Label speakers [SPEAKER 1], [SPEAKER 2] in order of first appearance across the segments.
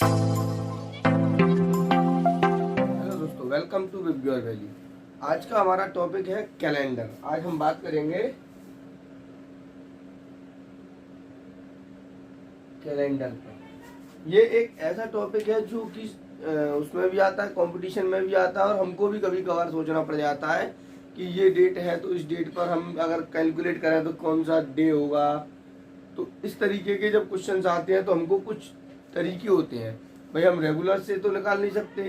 [SPEAKER 1] Hello दोस्तों, welcome to with your valley. आज का हमारा टॉपिक है कैलेंडर। आज हम बात करेंगे कैलेंडर पर। ये एक ऐसा टॉपिक है जो कि उसमें भी आता है, कंपटीशन में भी आता है, और हमको भी कभी कभार सोचना पड़ जाता है कि ये डेट है तो इस डेट पर हम अगर कैलकुलेट करें तो कौन सा डे होगा। तो इस तरीके के जब क्वेश्चंस आते हैं तो हमको कुछ तरीके होते हैं। भाई हम रेगुलर से तो निकाल नहीं सकते,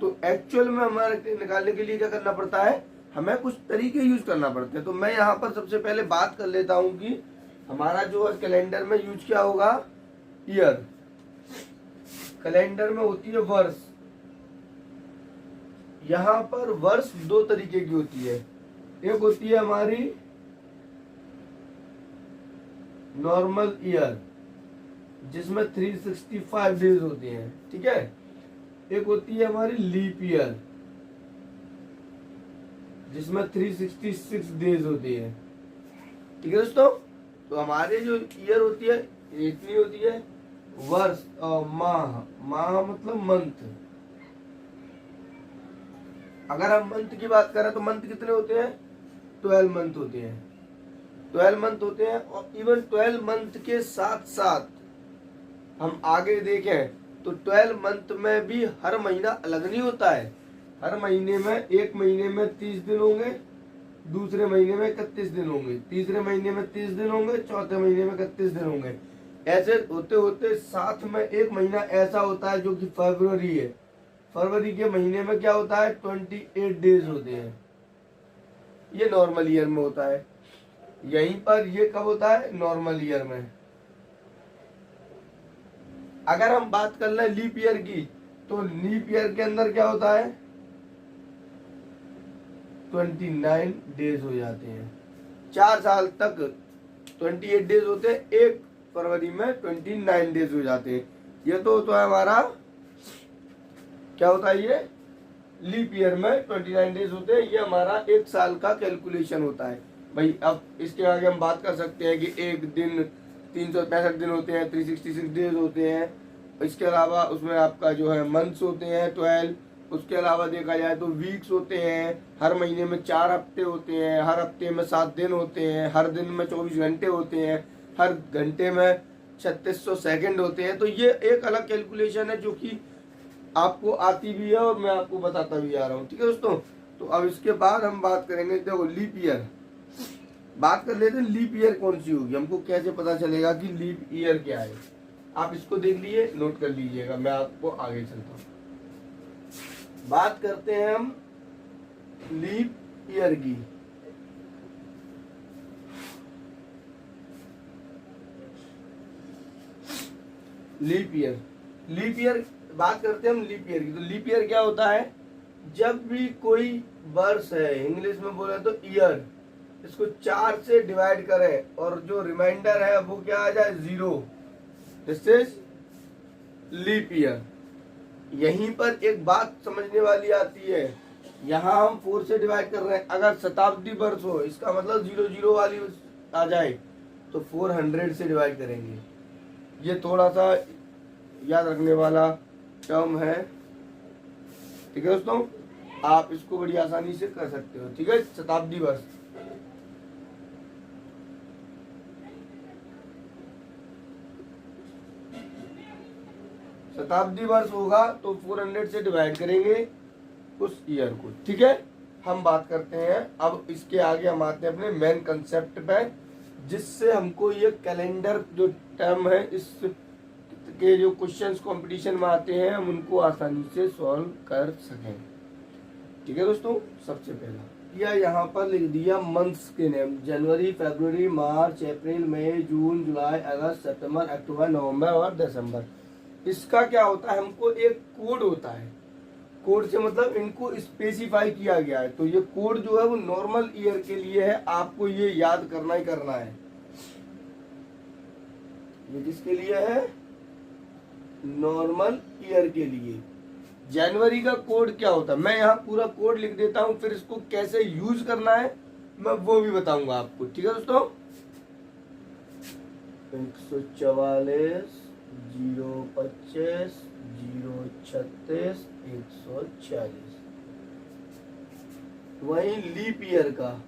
[SPEAKER 1] तो एक्चुअल में हमारे निकालने के लिए क्या करना पड़ता है, हमें कुछ तरीके यूज करना पड़ते हैं। तो मैं यहाँ पर सबसे पहले बात कर लेता हूँ कि हमारा जो है कैलेंडर में यूज क्या होगा। ईयर, कैलेंडर में होती है वर्ष। यहाँ पर वर्ष दो तरीके की होती है। एक होती है हमारी नॉर्मल ईयर जिसमें 365 डेज होते हैं, ठीक है। एक होती है हमारी लीप ईयर जिसमें 366 डेज होती है, ठीक है दोस्तों। तो हमारे जो ईयर होती है इतनी होती है। वर्ष और माह, माह मतलब मंथ। अगर हम मंथ की बात करें तो मंथ कितने होते हैं, 12 मंथ होते हैं। 12 मंथ होते हैं, और इवन 12 मंथ के साथ साथ हम आगे देखें तो 12 मंथ में भी हर महीना अलग नहीं होता है। हर महीने में, एक महीने में 30 दिन होंगे, दूसरे महीने में 31 दिन होंगे, तीसरे महीने में 30 दिन होंगे, चौथे महीने में 31 दिन होंगे। ऐसे होते होते साथ में एक महीना ऐसा होता है जो कि फरवरी है। फरवरी के महीने में क्या होता है, 28 डेज होते हैं। ये नॉर्मल ईयर में होता है। यहीं पर ये कब होता है, नॉर्मल ईयर में। अगर हम बात कर लें लीप ईयर की, तो लीप ईयर के अंदर क्या होता है, 29 डेज हो जाते हैं। 4 साल तक 28 डेज होते हैं, एक फरवरी में 29 डेज हो जाते हैं। ये तो है हमारा क्या होता है, ये लीप ईयर में 29 डेज होते हैं। ये हमारा एक साल का कैलकुलेशन होता है। भाई अब इसके आगे हम बात कर सकते हैं कि एक दिन 365 दिन होते हैं, 366 डेज होते हैं। इसके अलावा उसमें आपका जो है मंथ्स होते हैं 12। उसके अलावा देखा जाए तो वीक्स होते हैं। हर महीने में 4 हफ्ते होते हैं, हर हफ्ते में 7 दिन होते हैं, हर दिन में 24 घंटे होते हैं, हर घंटे में 3600 सेकंड होते हैं। तो ये एक अलग कैलकुलेशन है जो कि आपको आती भी है और मैं आपको बताता भी आ रहा हूँ, ठीक है दोस्तों। तो अब इसके बाद हम बात करेंगे, देखो लीप ईयर बात कर लेते हैं। लीप ईयर कौन सी होगी, हमको कैसे पता चलेगा कि लीप ईयर क्या है। आप इसको देख लीजिए, नोट कर लीजिएगा, मैं आपको आगे चलता हूँ। बात करते हैं हम लीप ईयर की। लीप ईयर बात करते हैं हम लीप ईयर की। तो लीप ईयर क्या होता है, जब भी कोई वर्ष है, इंग्लिश में बोले तो ईयर, इसको 4 से डिवाइड करें और जो रिमाइंडर है वो क्या आ जाए, 0। This is leap year. यहीं पर एक बात समझने वाली आती है, यहाँ हम 4 से डिवाइड कर रहे हैं। अगर शताब्दी वर्ष हो, इसका मतलब 00 वाली आ जाए तो 400 से डिवाइड करेंगे। ये थोड़ा सा याद रखने वाला टर्म है, ठीक है दोस्तों। आप इसको बड़ी आसानी से कर सकते हो, ठीक है। शताब्दी वर्ष, शताब्दी वर्ष होगा तो 400 से डिवाइड करेंगे उस ईयर को, ठीक है। हम बात करते हैं अब इसके आगे, हम आते हैं अपने मेन कंसेप्ट पे, जिससे हमको ये कैलेंडर जो टर्म है, इस के जो क्वेश्चंस कंपटीशन में आते हैं हम उनको आसानी से सॉल्व कर सकें, ठीक है दोस्तों। सबसे पहला या यहाँ पर लिख दिया मंथ्स के नेम, जनवरी, फरवरी, मार्च, अप्रैल, मई, जून, जुलाई, अगस्त, सितंबर, अक्टूबर, नवंबर और दिसंबर। इसका क्या होता है, हमको एक कोड होता है। कोड से मतलब इनको स्पेसिफाई किया गया है। तो ये कोड जो है वो नॉर्मल ईयर के लिए है, आपको ये याद करना ही करना है। ये किसके लिए है, नॉर्मल ईयर के लिए। जनवरी का कोड क्या होता है, मैं यहाँ पूरा कोड लिख देता हूँ, फिर इसको कैसे यूज करना है मैं वो भी बताऊंगा आपको, ठीक है दोस्तों। 144 025 36 140। वही लीप ईयर का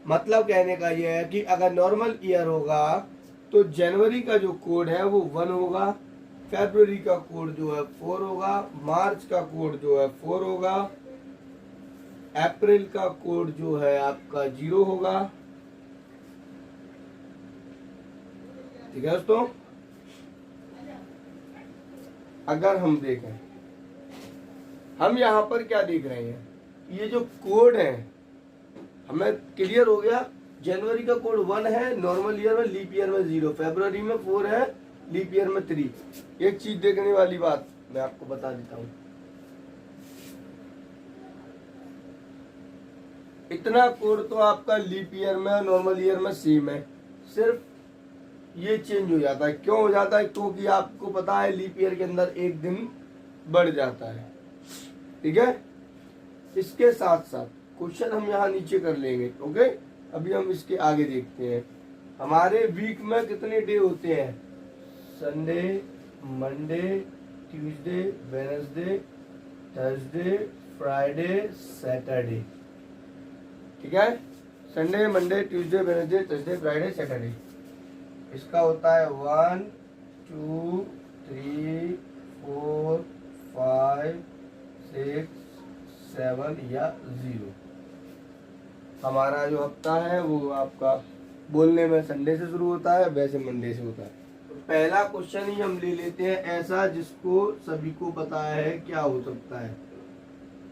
[SPEAKER 1] मतलब कहने का यह है कि अगर नॉर्मल ईयर होगा तो जनवरी का जो कोड है वो 1 होगा, फरवरी का कोड जो है 4 होगा, मार्च का कोड जो है 4 होगा, अप्रैल का कोड जो है आपका 0 होगा। ठीक है दोस्तों, अगर हम देखें, हम यहाँ पर क्या देख रहे हैं, ये जो कोड है हमें क्लियर हो गया। जनवरी का कोड 1 है, नॉर्मल ईयर में, लीप ईयर में 0, फरवरी में 4 है, लीप ईयर में 3। एक चीज देखने वाली बात मैं आपको बता देता हूँ, इतना कोड तो आपका लीप ईयर में और नॉर्मल ईयर में सेम है, सिर्फ ये चेंज हो जाता है। क्यों हो जाता है? क्योंकि आपको पता है लीप ईयर के अंदर एक दिन बढ़ जाता है। ठीक है, इसके साथ साथ क्वेश्चन हम यहाँ नीचे कर लेंगे। ओके, अभी हम इसके आगे देखते हैं। हमारे वीक में कितने डे होते हैं? Sunday, Monday, Tuesday, Wednesday, Thursday, Friday, Saturday. ठीक है, Sunday, Monday, Tuesday, Wednesday, Thursday, Friday, Saturday. इसका होता है 1 2 3 4 5 6 7 या 0। हमारा जो हफ्ता है वो आपका बोलने में संडे से शुरू होता है, वैसे मंडे से होता है। तो पहला क्वेश्चन ही हम ले लेते हैं ऐसा जिसको सभी को पता है क्या हो सकता है।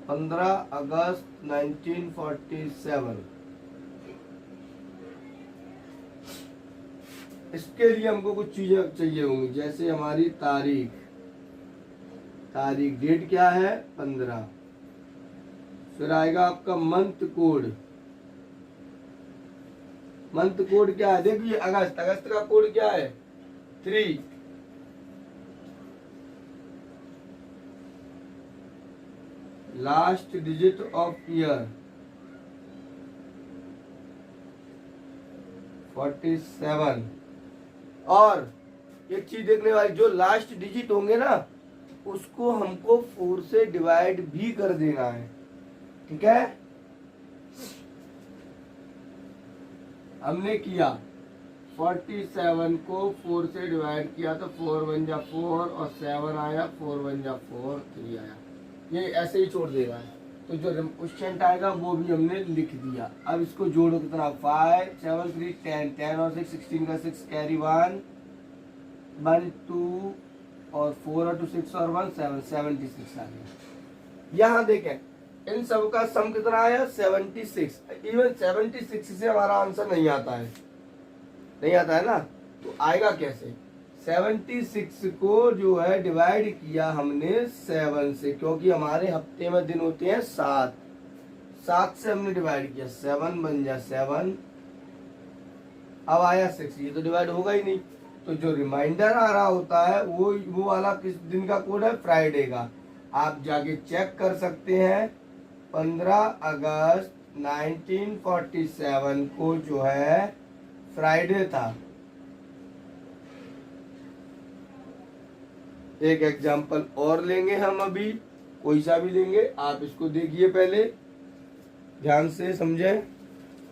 [SPEAKER 1] 15 अगस्त 1947। इसके लिए हमको कुछ चीजें चाहिए होंगी, जैसे हमारी तारीख डेट क्या है? 15। फिर आएगा आपका मंथ कोड क्या है? देखिए, अगस्त का कोड क्या है? 3। Last digit of year 47। और एक चीज देखने वाली, जो लास्ट डिजिट होंगे ना उसको हमको 4 से डिवाइड भी कर देना है। ठीक है, हमने किया 47 को 4 से डिवाइड किया तो 4 1 जा 4 और 7 आया, 4 1 जा 4, 3 आया। ये ऐसे ही छोड़ देगा, तो जो क्वेश्चन आएगा वो भी हमने लिख दिया। अब इसको जोड़ो कितना? 5 7 3 10, 10 और 6 16 का 6 कैरी 1 1 2 और 4 और 2 6 और 1 7, 76 आ गया। यहाँ देखें, इन सब का सम कितना आया? 76। इवन 76 से हमारा आंसर नहीं आता है ना, तो आएगा कैसे? 76 को जो है डिवाइड किया हमने 7 से, क्योंकि हमारे हफ्ते में दिन होते हैं 7 से हमने डिवाइड किया, 7 बन जा 7। अब आया 6, ये तो डिवाइड होगा ही नहीं, तो जो रिमाइंडर आ रहा होता है वो वाला किस दिन का कोड है? फ्राइडे का। आप जाके चेक कर सकते हैं, 15 अगस्त 1947 को जो है फ्राइडे था। एक एग्जाम्पल और लेंगे हम, अभी कोई सा भी लेंगे, आप इसको देखिए पहले ध्यान से समझे।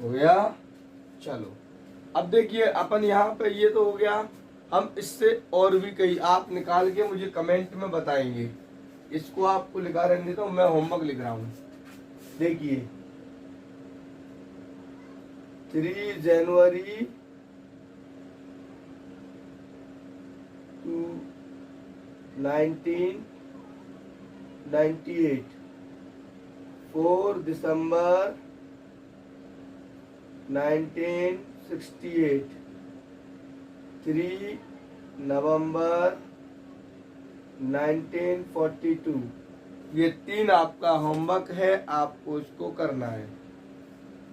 [SPEAKER 1] हो गया? चलो अब देखिए, अपन यहाँ पे ये तो हो गया। हम इससे और भी कई आप निकाल के मुझे कमेंट में बताएंगे। इसको आपको लिखा रहने देता हूँ, मैं होमवर्क लिख रहा हूँ। देखिए 3 जनवरी 1998, 4 दिसंबर 1968, 3 नवंबर 1942। ये 3 आपका होमवर्क है, आपको इसको करना है।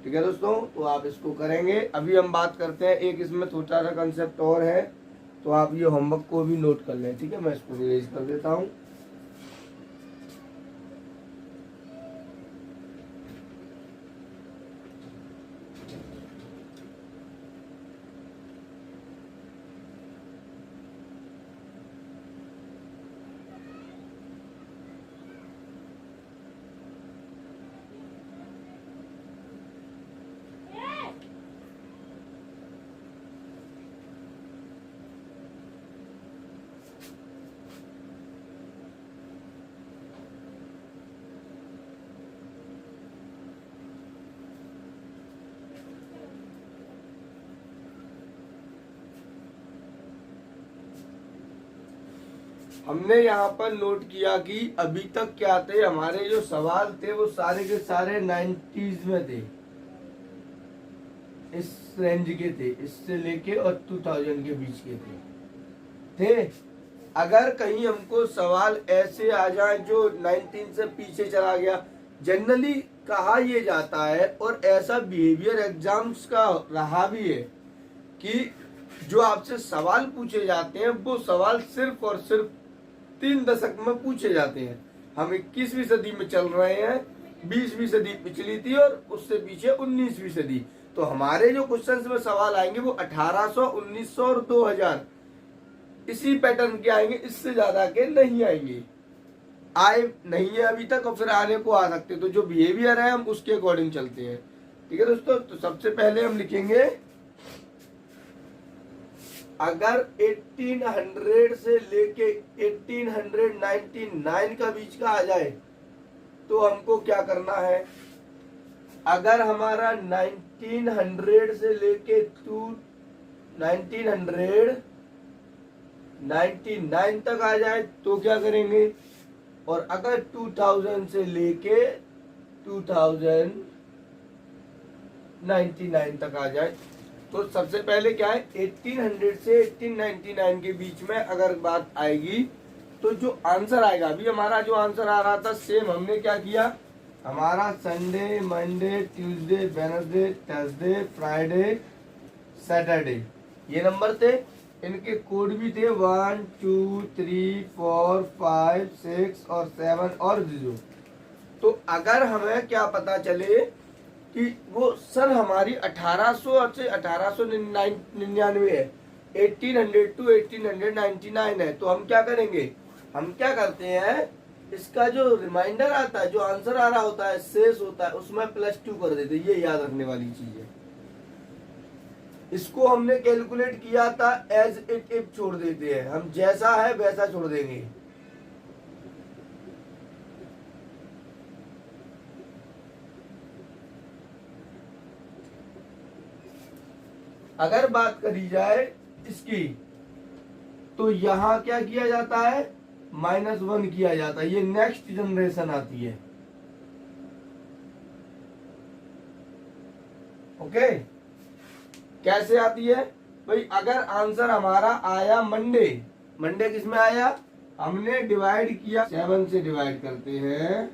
[SPEAKER 1] ठीक है दोस्तों, तो आप इसको करेंगे। अभी हम बात करते हैं, एक इसमें छोटा सा कंसेप्ट और है, तो आप ये होमवर्क को भी नोट कर लें। ठीक है, मैं इसको रिलीज कर देता हूँ। हमने यहाँ पर नोट किया कि अभी तक क्या थे हमारे जो सवाल थे वो सारे के सारे 90s में थे, इस रेंज के थे, इससे लेके और 2000 के बीच के थे। अगर कहीं हमको सवाल ऐसे आ जाए जो 19 से पीछे चला गया, जनरली कहा यह जाता है और ऐसा बिहेवियर एग्जाम्स का रहा भी है कि जो आपसे सवाल पूछे जाते हैं वो सवाल सिर्फ और सिर्फ 3 दशक में पूछे जाते हैं। हम 21वीं सदी में चल रहे हैं, 20वीं सदी पिछली थी और उससे पीछे 19वीं सदी। तो हमारे जो क्वेश्चंस में सवाल आएंगे वो 1800, 1900 और 2000 इसी पैटर्न के आएंगे, इससे ज्यादा के नहीं आएंगे। आए नहीं है अभी तक और फिर आने को आ सकते। तो जो बिहेवियर है हम उसके अकॉर्डिंग चलते हैं। ठीक है दोस्तों, तो सबसे पहले हम लिखेंगे अगर 1800 से लेके 1899 का बीच का आ जाए तो हमको क्या करना है। अगर हमारा 1900 से लेके 1999 तक आ जाए तो क्या करेंगे। और अगर 2000 से लेके 2099 तक आ जाए तो सबसे पहले क्या है 1800 से 1899 के बीच में अगर बात आएगी तो जो आंसर आएगा, अभी हमारा जो आंसर आ रहा था सेम हमने क्या किया, हमारा Sunday, Monday, Tuesday, Wednesday, Thursday, Friday, Saturday ये नंबर थे। इनके कोड भी थे 1 2 3 4 5 6 और 7 और 0। तो अगर हमें क्या पता चले कि वो सन हमारी 1800 से 1899 है, 1800 टू 1899 है, तो हम क्या करेंगे, हम क्या करते हैं इसका जो रिमाइंडर आता है, जो आंसर आ रहा होता है, शेष होता है, उसमें +2 कर देते। ये याद रखने वाली चीज है। इसको हमने कैलकुलेट किया था एज इट इफ छोड़ देते हैं, हम जैसा है वैसा छोड़ देंगे। अगर बात करी जाए इसकी तो यहां क्या किया जाता है, -1 किया जाता है। ये नेक्स्ट जनरेशन आती है। ओके, कैसे आती है भाई, अगर आंसर हमारा आया मंडे, मंडे किस में आया, हमने डिवाइड किया 7 से डिवाइड करते हैं,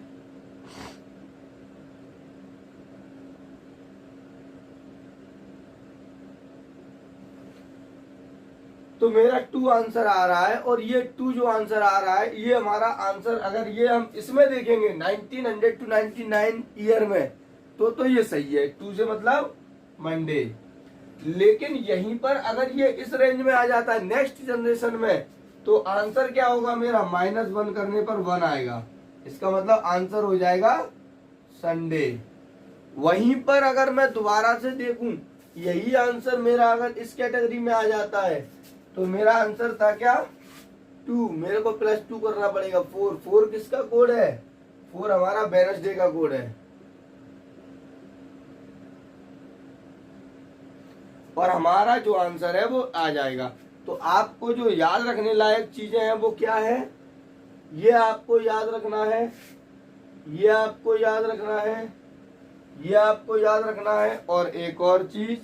[SPEAKER 1] तो मेरा 2 आंसर आ रहा है। और ये 2 जो आंसर आ रहा है ये हमारा आंसर, अगर ये हम इसमें देखेंगे 1900 टू 99 ईयर में तो ये सही है। 2 से मतलब मंडे। लेकिन यहीं पर अगर ये इस रेंज में आ जाता है नेक्स्ट जनरेशन में, तो आंसर क्या होगा मेरा, -1 करने पर 1 आएगा। इसका मतलब आंसर हो जाएगा संडे। वहीं पर अगर मैं दोबारा से देखूं, यही आंसर मेरा अगर इस कैटेगरी में आ जाता है तो मेरा आंसर था क्या, 2। मेरे को +2 करना पड़ेगा। 4 किसका कोड है, 4 हमारा वेडनेसडे का कोड है। और हमारा जो आंसर है वो आ जाएगा। तो आपको जो याद रखने लायक चीजें हैं वो क्या है, ये आपको याद रखना है, ये आपको याद रखना है, ये आपको याद रखना है। और एक और चीज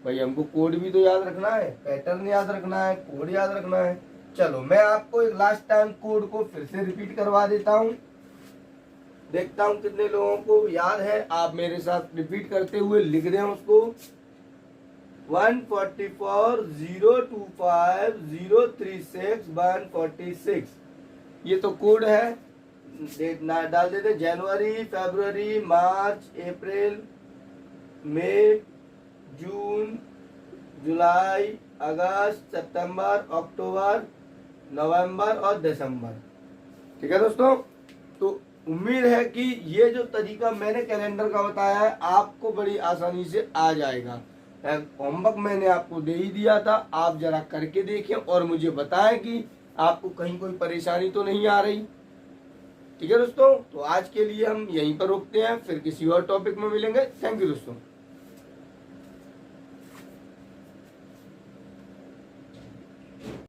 [SPEAKER 1] भाई, हमको कोड भी तो याद रखना है, पैटर्न याद रखना है, कोड याद रखना है। चलो मैं आपको एक लास्ट टाइम कोड को फिर से रिपीट करवा देता हूँ, देखता हूँ कितने लोगों को याद है। आप मेरे साथ रिपीट करते हुए लिख दें उसको। 144,025,036,146 ये तो कोड है। डाल देते, जनवरी, फरवरी, मार्च, अप्रैल, मई, जून, जुलाई, अगस्त, सितंबर, अक्टूबर, नवंबर और दिसंबर। ठीक है दोस्तों, तो उम्मीद है कि ये जो तरीका मैंने कैलेंडर का बताया है आपको बड़ी आसानी से आ जाएगा। होमवर्क मैंने आपको दे ही दिया था, आप जरा करके देखें और मुझे बताएं कि आपको कहीं कोई परेशानी तो नहीं आ रही। ठीक है दोस्तों, तो आज के लिए हम यहीं पर रोकते हैं, फिर किसी और टॉपिक में मिलेंगे। थैंक यू दोस्तों।